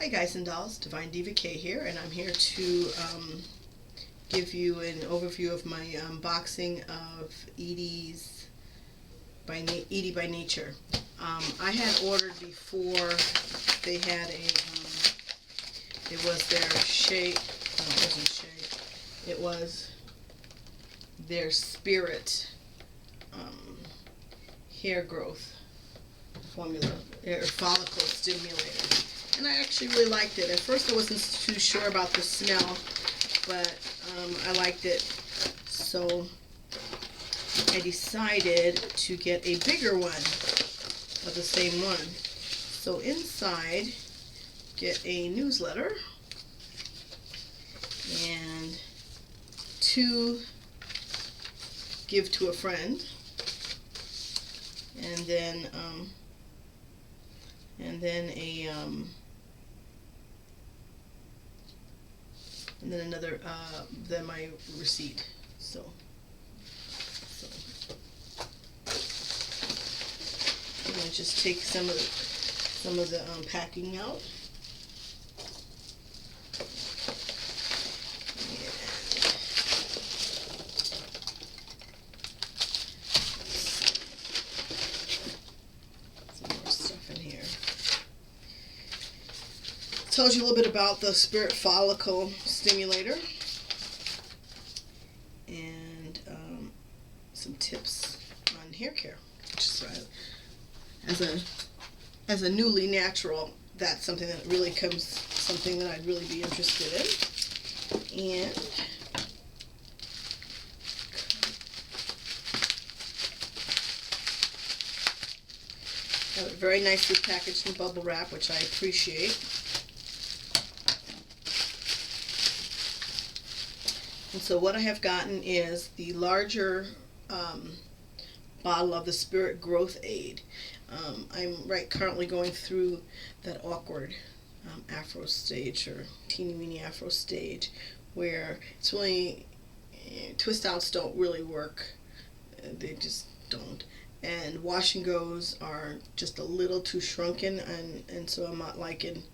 Hi guys and dolls, Divine Diva K here, and I'm here to give you an overview of my unboxing of Edie by Nature. I had ordered before. They had it was their shea, no, it wasn't shea, it was their Spirit hair growth formula, or follicle stimulator. And I actually really liked it. At first I wasn't too sure about the smell, but I liked it. So I decided to get a bigger one of the same one. So inside, get a newsletter and 2 give to a friend, and then another then my receipt. So I'm gonna just take some of the packing out. Tells you a little bit about the Spirit Follicle Stimulator and some tips on hair care. Just as a newly natural, that's something that really something that I'd really be interested in. And have it very nicely packaged in bubble wrap, which I appreciate. And so what I have gotten is the larger bottle of the Spirit Growth Aid. I'm currently going through that awkward afro stage, or teeny weeny afro stage, where it's really, twist outs don't really work. They just don't. And wash and goes are just a little too shrunken, and so I'm not liking,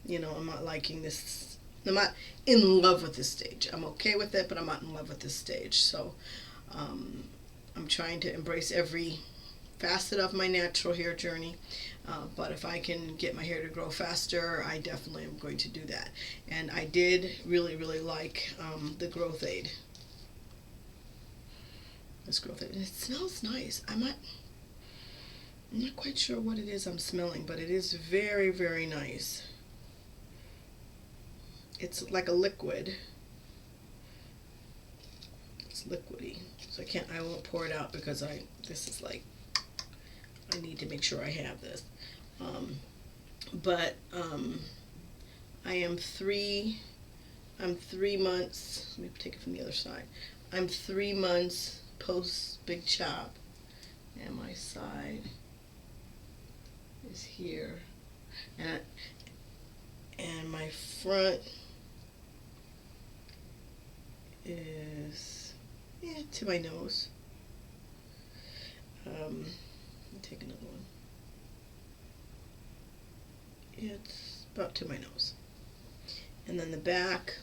I'm not liking this. I'm not in love with this stage. I'm okay with it, but I'm not in love with this stage. So I'm trying to embrace every facet of my natural hair journey. But if I can get my hair to grow faster, I definitely am going to do that. And I did really, really like the Growth Aid. This Growth Aid. And it smells nice. I'm not quite sure what it is I'm smelling, but it is very, very nice. It's like a liquid. It's liquidy. So I won't pour it out because this is like, I need to make sure I have this. I am 3 months, let me take it from the other side. I'm 3 months post big chop, and my side is here, and my front is to my nose. Let me take another one. It's about to my nose. And then the back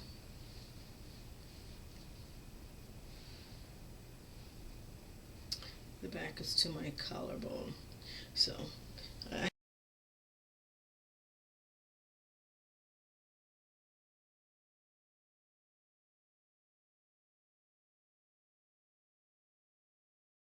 is to my collarbone. So